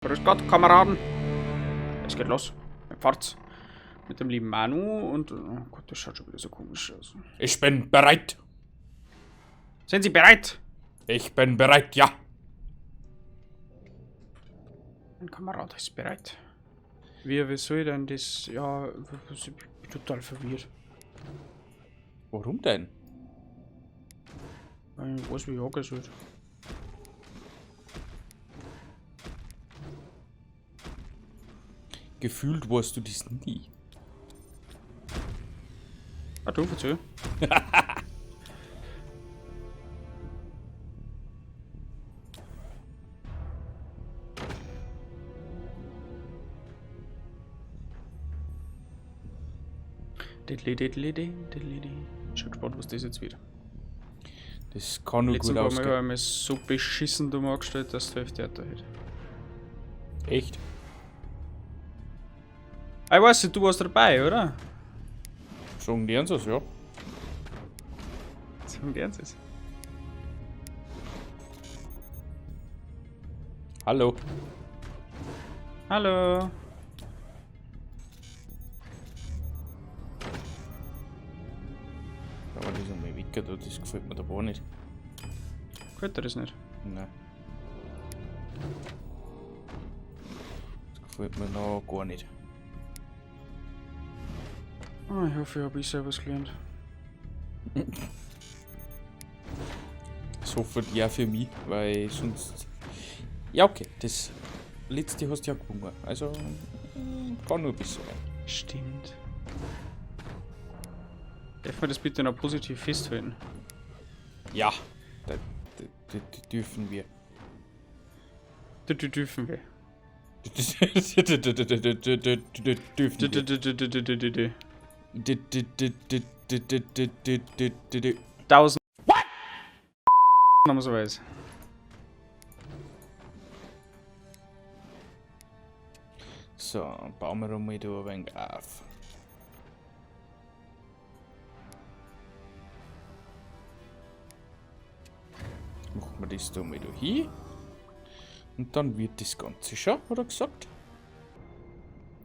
Grüß Gott, Kameraden. Es geht los. Mit Farz. Mit dem lieben Manu und... Oh Gott, das schaut schon wieder so komisch aus. Ich bin bereit. Sind Sie bereit? Ich bin bereit, ja. Mein Kamerad ist bereit. Wie soll ich denn das... Ja, ich bin total verwirrt. Warum denn? Weil ich weiß, wie ich jagen soll. Gefühlt weißt du das nie. Ah, du, verzeih. Diddly. Schon gespannt, was das jetzt wird. Das kann nur Letzten gut Mal habe ausgehen. ich mir so beschissen dumm angestellt, dass 12 Theater hätte. Echt? Ich weiß nicht, du warst dabei, oder? Sagen die uns das, ja. Zum Ganzes. Hallo. Hallo. Aber das ist mal weg, das gefällt mir dabei nicht. Gefällt dir das nicht? Nein. Das gefällt mir noch gar nicht. Oh, ich hoffe, ich habe bisher was gelernt. Das hoffe ich ja für mich, weil sonst... Ja, okay, das letzte hast du ja gewonnen. Also, kann nur besser werden. Stimmt. Darf man das bitte noch positiv festhalten? Ja, das dürfen wir. Dürfen wir. Dürfen wir. 1000. Wenn man so weiß. So, bauen wir mal da ein wenig auf. Machen wir das da mal da hin. Und dann wird das Ganze schon, hat er gesagt?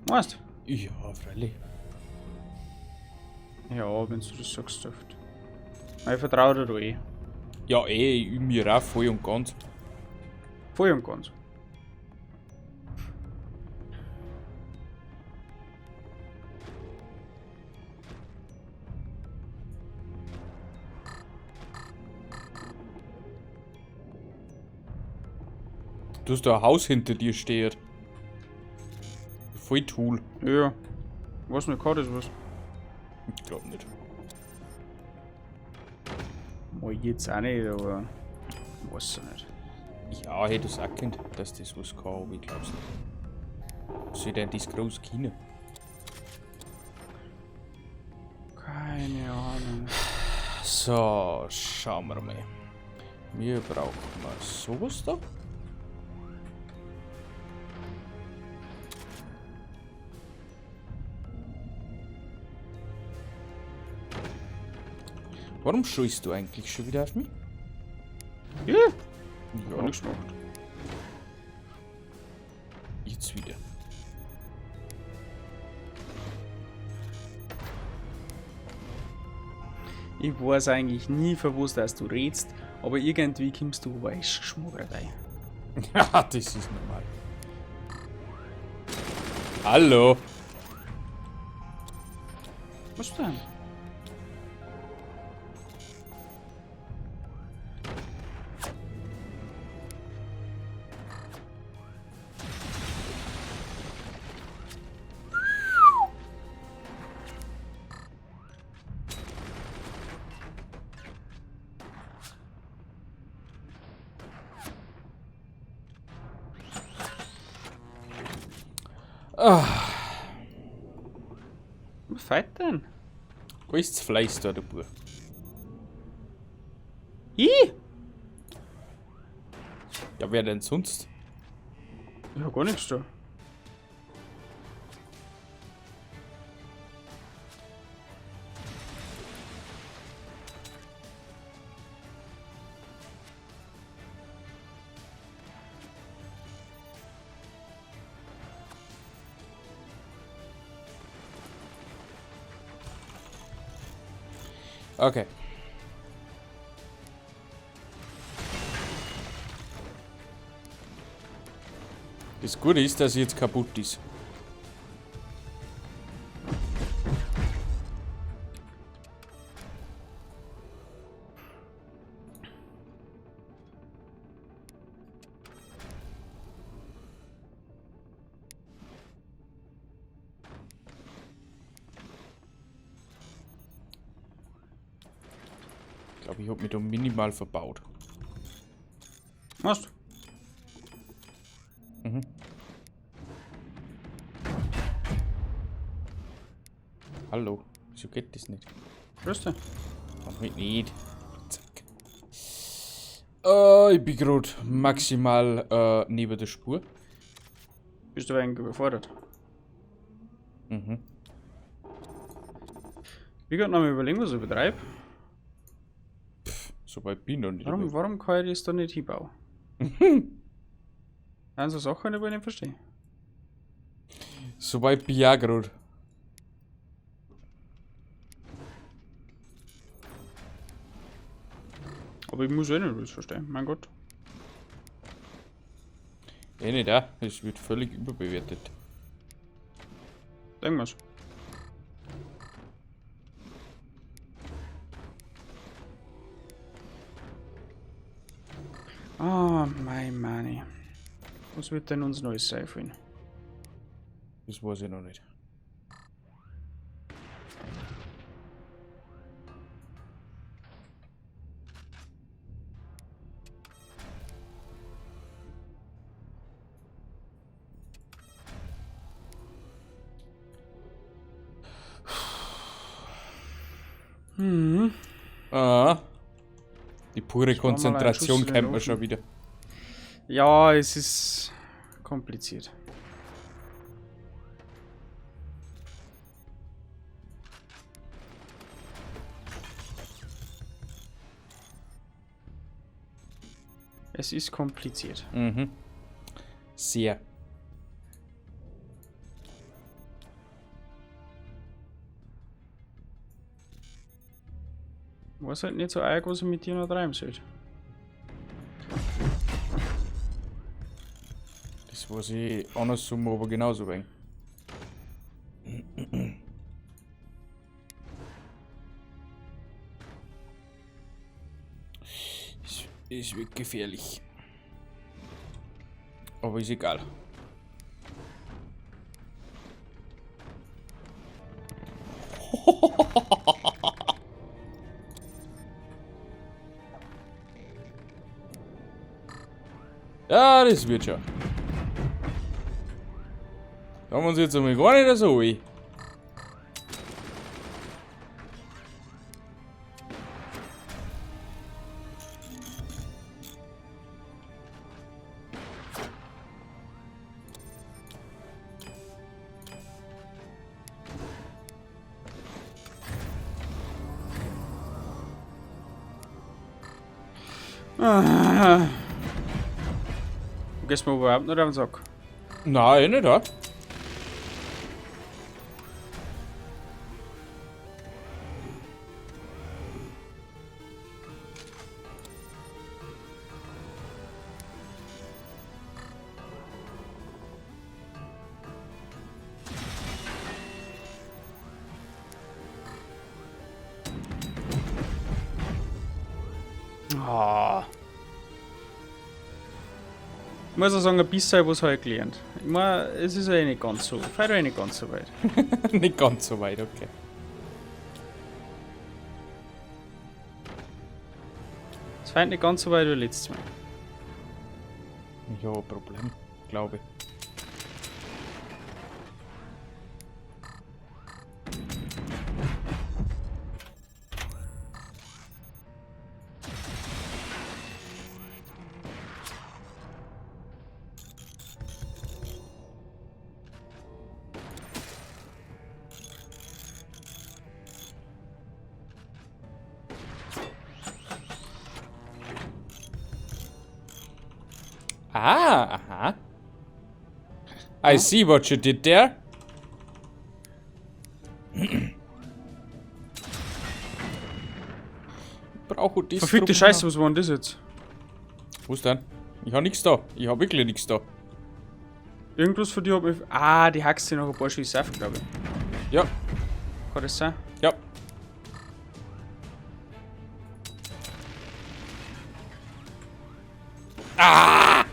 Weißt Ja, freilich. Ja, wenn du das sagst, dürft. Ich vertraue dir da eh. Ja, mir auch voll und ganz. Voll und ganz. Du hast da ein Haus hinter dir steht. Voll Tool. Ja. Was nicht, kann das was? Ich glaube nicht. Mal jetzt auch nicht, aber. Weiß ich nicht. Ja, hätte es auch gekannt, dass das was kann, aber ich glaub's nicht. Was soll denn das groß Kino? Keine Ahnung. So, schauen wir mal. Wir brauchen mal sowas da. Warum schreist du eigentlich schon wieder auf mich? Ja, Ja, gar nichts gemacht. jetzt wieder. Ich weiß eigentlich nie, von was dass du redst, aber irgendwie kommst du weiß geschmuggelt rein. Ja, das ist normal. Hallo. Was denn? Was fällt denn? Wo ist das Fleiß da, der Bub? Ich? Ja, wer denn sonst? Ja, gar nichts da. Okay. Das Gute ist, dass sie jetzt kaputt ist. Ich glaube, ich habe mich da minimal verbaut. Was? Mhm. Hallo, wieso geht das nicht? Grüß dich. Damit nicht. Zack. Ich bin gerade maximal neben der Spur. Bist du wegen überfordert? Mhm. Ich kann noch mal überlegen, was ich betreibe. So weit bin ich noch nicht. Warum kann ich das da nicht hinbauen? Also Sachen, die ich nicht verstehe. So weit bin ich auch gerade. Aber ich muss eh nicht alles verstehen, mein Gott. Eh nicht auch. Es wird völlig überbewertet. Denk mal's. Ah, mein Money. Was wird denn uns Neues sein für ihn? Das weiß ich noch nicht. Hm. Ah. Die pure Das war mal ein Konzentration Schuss in den kennt man Ofen. schon wieder. Ja, es ist kompliziert. Es ist kompliziert. Mhm. Sehr. Ich weiß halt nicht so arg, was ich mit dir noch treiben soll. Das weiß ich andersrum, aber genauso wenig. Es wird gefährlich. Aber ist egal. Ja, das wird schon. Da haben wir uns jetzt einmal gar nicht so weh. Ah. Du gehst mir überhaupt nicht auf den Sack. Nein, nicht da. Ah. Ich muss auch sagen, ein bisschen was habe ich gelernt. Ich meine, es ist ja eh nicht ganz so. Fährt ja eh nicht ganz so weit. Nicht ganz so weit, okay. Es fährt nicht ganz so weit wie letztes Mal. Ja, Problem, glaube ich. Ah, aha. I see what you did there. auch das. Verfickte Scheiße, was war denn das jetzt? Wo ist denn? Ich hab nichts da. Ich hab wirklich nichts da. Irgendwas von dir hat mich. Ah, die hackst du noch ein paar Schüsse auf, glaube ich. Ja, Kann das sein? ja. Ah!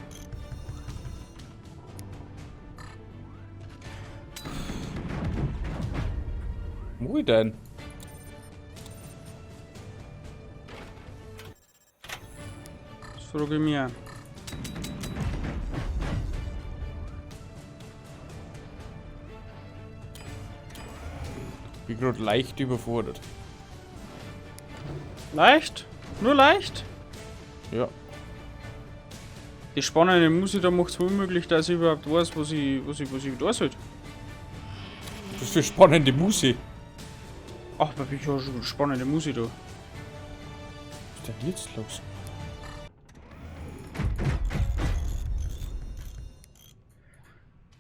Wo ich denn? Das frage ich mich auch. Ich bin gerade leicht überfordert. Leicht? Nur leicht? Ja. Die spannende Musik da macht es unmöglich, dass ich überhaupt weiß, was ich da soll. Das ist für spannende Musik. Ach, aber ich habe schon spannende Musik da. Was ist denn jetzt los?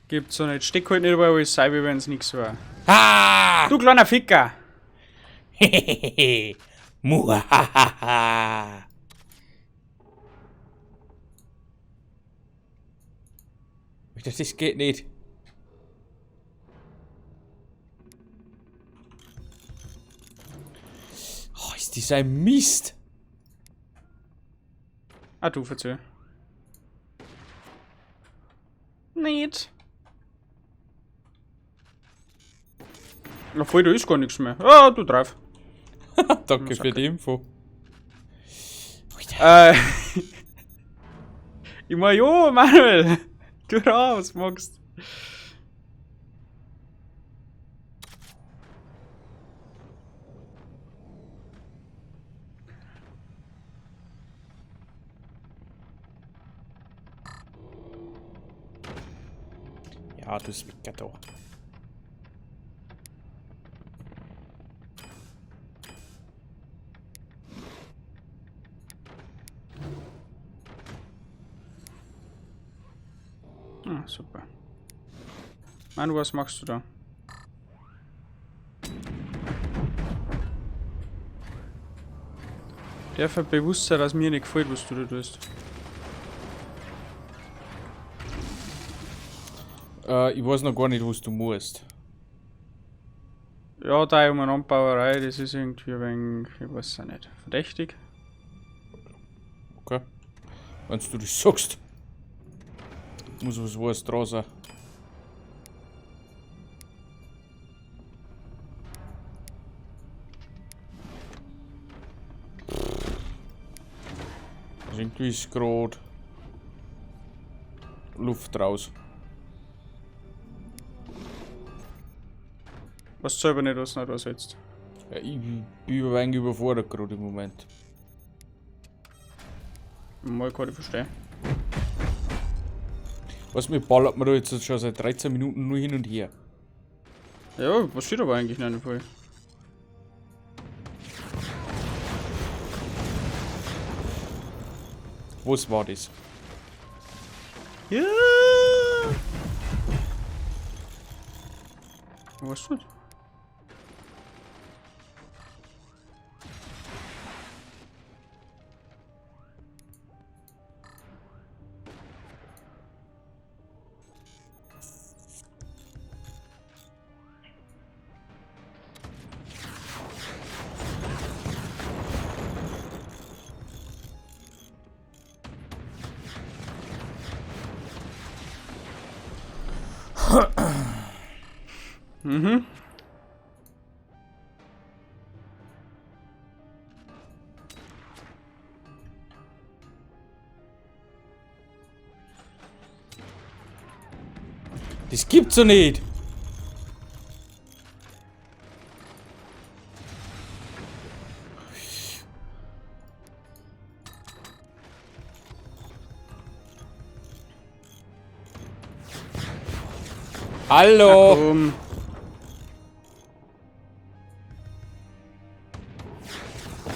Gibt's so nicht. Steck halt nicht dabei, alles sei, wie wenn es nichts war. Ah! Du kleiner Ficker! Hehehehe. Muhahaha. Das geht nicht. Oh, ist das ein Mist. Ah, du verzeih. Nicht. Na voll, da ist gar nichts mehr. Ah, du drauf. Danke für die Info. Ich mein, jo, Manuel. Du raus, magst. Ja, du Spicker doch. Ah, super. Manu, was machst du da? Darf er bewusst sein, dass mir nicht gefällt, was du da tust. Ich weiß noch gar nicht, was du musst. Ja, da um eine Anbauerei, das ist irgendwie ein wenig, ich weiß auch nicht, verdächtig. Okay. Wenn du das sagst. Muss was dran sein. Also irgendwie ist gerade Luft raus. Was selber nicht, was du da setzt. Ja, ich bin ein wenig überfordert gerade im Moment. Mal kann ich verstehen. Was mir ballert man da jetzt schon seit 13 Minuten nur hin und her. Ja, passiert aber eigentlich nicht voll. Was war das? Ja! Was tut? Mhm. Das gibt's doch nicht! Hallo!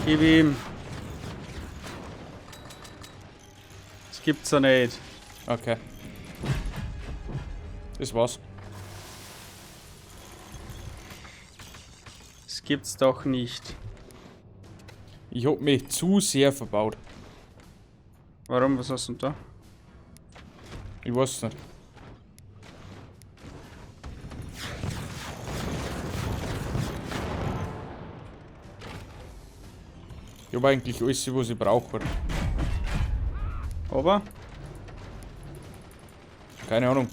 Gib ihm. Das gibt's doch nicht. Okay. Das war's. Das gibt's doch nicht. Ich hab mich zu sehr verbaut. Warum? Was hast du denn da? Ich weiß nicht. Ich hab eigentlich alles, was ich brauche. Aber? Keine Ahnung.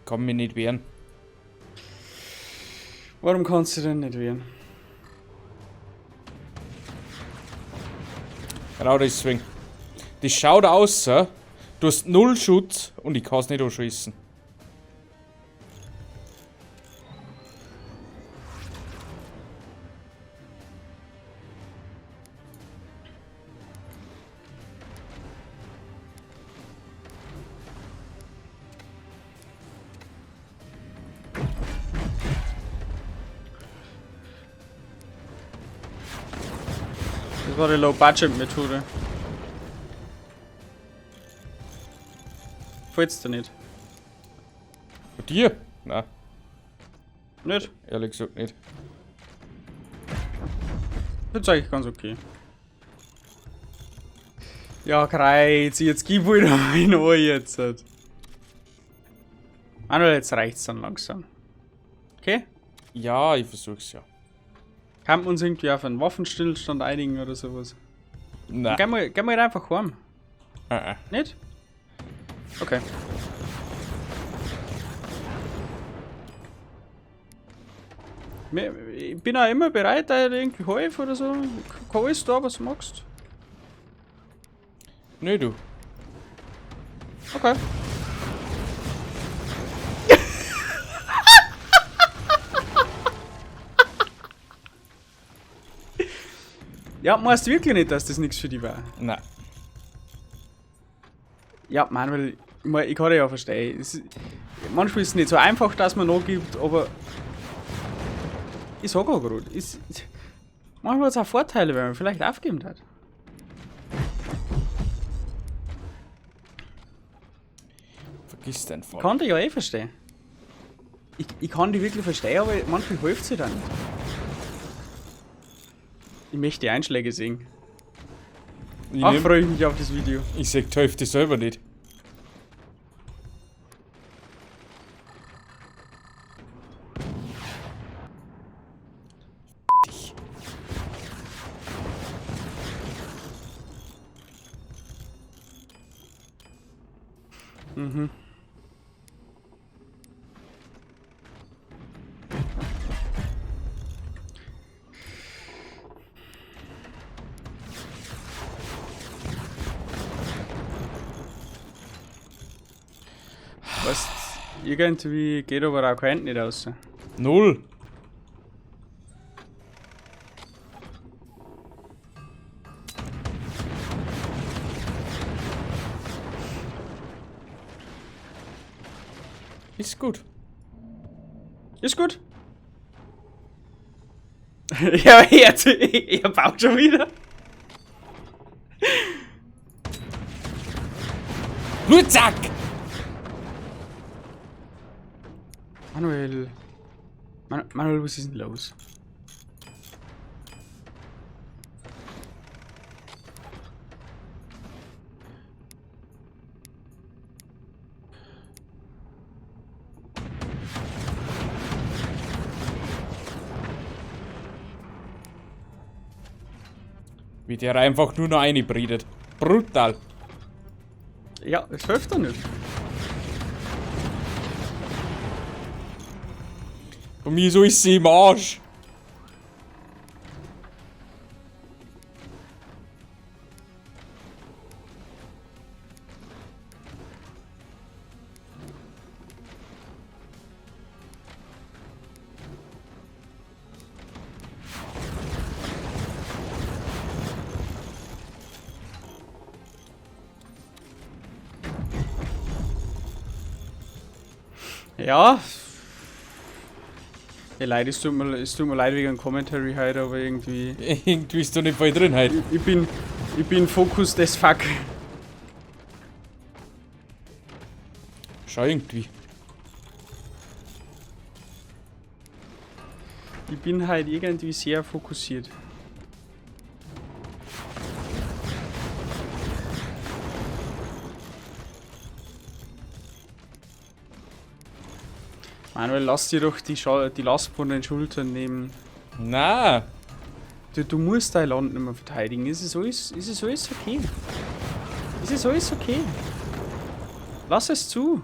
Kann mich nicht wehren. Warum kannst du denn nicht wehren? Genau deswegen. Das schaut aus, du hast 0 Schutz und ich kann's nicht anschießen. Das war die Low-Budget-Methode. Fällt's dir nicht? Bei dir? Nein, Nicht? ehrlich gesagt nicht. Das ist eigentlich ganz okay. Ja, Kreuz, jetzt gib wieder ein Ohr jetzt. Manuel, jetzt reicht's dann langsam. Okay? Ja, ich versuch's ja. Kann man uns irgendwie auf einen Waffenstillstand einigen oder sowas? Nein. Gehen wir einfach heim. Äh. Nicht? Okay. Ich bin auch immer bereit, da irgendwie helfen oder so. Kann alles da, was du magst. Nö, du. Okay. Ja, meinst du wirklich nicht, dass das nichts für dich war? Nein. Ja, Manuel, ich kann dich ja verstehen. Manchmal ist es nicht so einfach, dass man nachgibt, aber ich sag auch gerade, manchmal hat es auch Vorteile, wenn man vielleicht aufgegeben hat. Vergiss den Ich Fall. kann dich ja eh verstehen. Ich kann dich wirklich verstehen, aber manchmal hilft sie dann nicht. Ich möchte die Einschläge sehen. Ach, freue ich mich auf das Video. Ich sag die Hälfte selber nicht. Dich. Mhm. Was? Irgendwie geht aber auch kein Hand nicht raus. 0. Ist gut. Ist gut. Ja, jetzt, ihr baut schon wieder. Nur zack! Manuel. Manuel, was ist denn los? Wie der einfach nur noch einbredet. Brutal. Ja, es hilft doch nicht. Und wieso ist sie im Arsch? Ja. Ja, leid, es tut mir leid wegen dem Commentary heute, aber irgendwie. Irgendwie ist da nicht voll drin halt. Ich bin Fokus des Fuck. Schau irgendwie. Ich bin halt irgendwie sehr fokussiert. Manuel, lass dir doch die Last von den Schultern nehmen. Na, Du musst dein Land nicht mehr verteidigen. Ist es alles okay? Ist es alles okay? Lass es zu.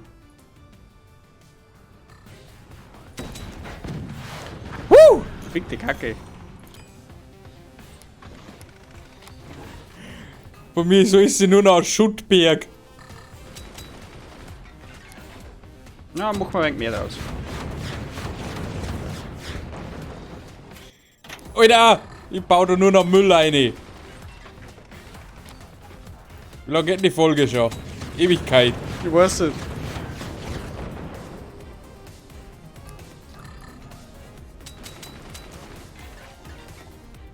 Fick die Kacke. bei mir so ist sie nur noch ein Schuttberg. Ja, mach mal ein wenig mehr draus. Alter, ich baue da nur noch Müll rein. Wie lange geht die Folge schon? Ewigkeit. Ich weiß nicht.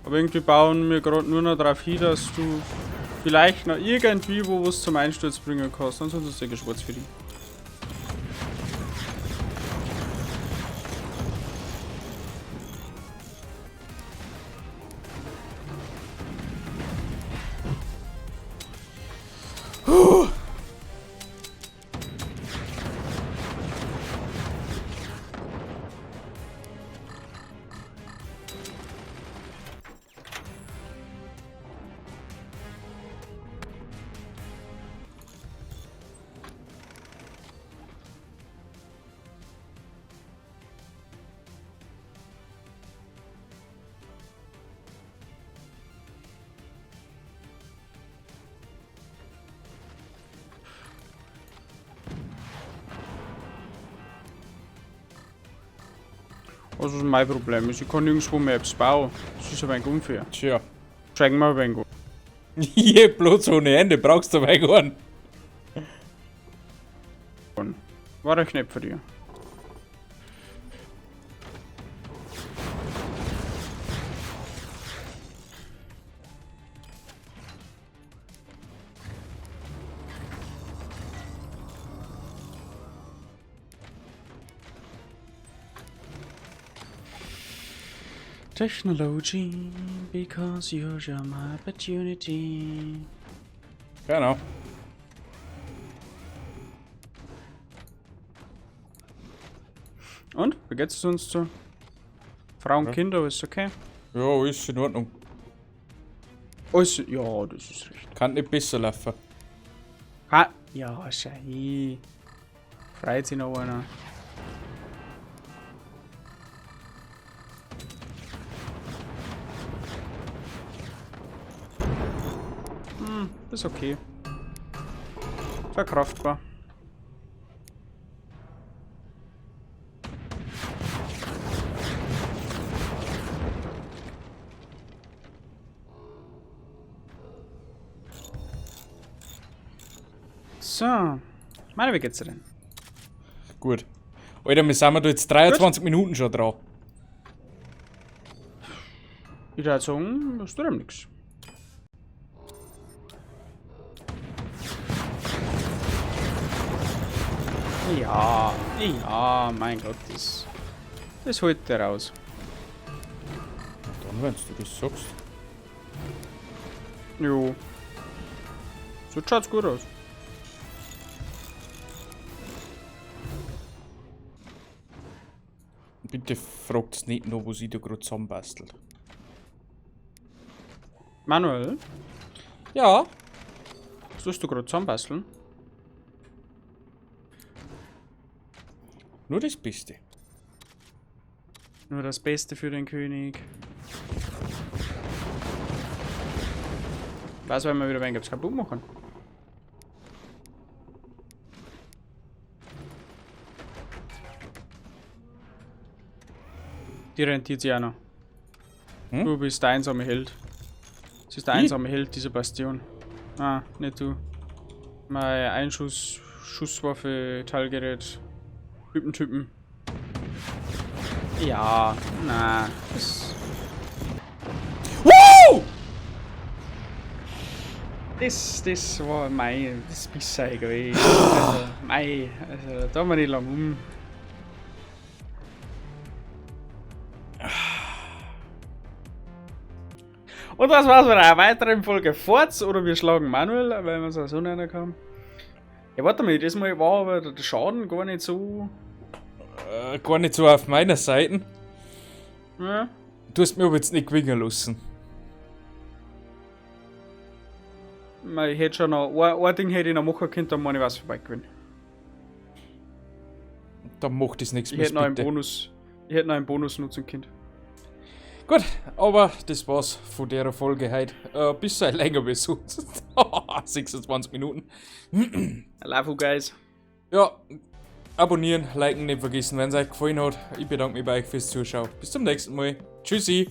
Aber irgendwie bauen wir gerade nur noch darauf hin, dass du vielleicht noch irgendwie wo was zum Einsturz bringen kannst. Ansonsten ist es schwarz für dich. Was ist mein Problem? Ich kann nirgendwo mehr etwas bauen. Das ist ein wenig unfair. Tja. Schenken wir ein wenig. Hier, bloß ohne Ende, brauchst du bei gar nicht. War ein Knepp für dich. Technology, because you're my opportunity. Genau. Und? Wie geht's uns so? Frauen, Ja. Kinder, ist okay? Ja, ist in Ordnung. Alles, ja, das ist recht. Kann nicht besser laufen. Ah, ja, schei. Freut sich noch einer. Ist okay. Verkraftbar. So. Meine, wie geht's dir denn? Gut. Alter, wir sind da jetzt 23 Minuten schon dran. Ich würde sagen, das tut ihm nichts. Ja, mein Gott, das holt der raus. Dann, wenn du das sagst. Jo. So schaut's gut aus. Bitte fragt nicht noch, was ich da gerade zusammenbastelt. Manuel, Ja. was tust du gerade zusammenbasteln? Nur das Beste. Nur das Beste für den König. Was, wenn wir wieder ein wenig kaputt machen? Die rentiert sich auch noch. Hm? Du bist der einsame Held. Es ist der Wie? einsame Held dieser Bastion. Ah, nicht du. Mein Schusswaffe, Teilgerät, Typen. Ja, na, das. Woo! Das war das Bissei gewesen. Also, da haben wir nicht lang um. Und das war's mit einer weiteren Folge Forts oder wir schlagen Manuel, weil wir so nennen kann. Ja, warte mal, das Mal war aber der Schaden gar nicht so. Gar nicht so auf meiner Seite. Ja. Du hast mir aber jetzt nicht gewinnen lassen. Ich hätte schon noch. Ein Ding hätte ich noch machen können, dann meine ich was vorbei gewinnen. Dann macht das nichts Ich mehr. hätte noch einen Bonus. Ich hätte noch einen Bonus nutzen können. Gut, aber das war's von der Folge heute. Bisschen länger wie sonst. 26 Minuten. I love you guys. Ja, abonnieren, liken nicht vergessen, wenn es euch gefallen hat. Ich bedanke mich bei euch fürs Zuschauen. Bis zum nächsten Mal. Tschüssi.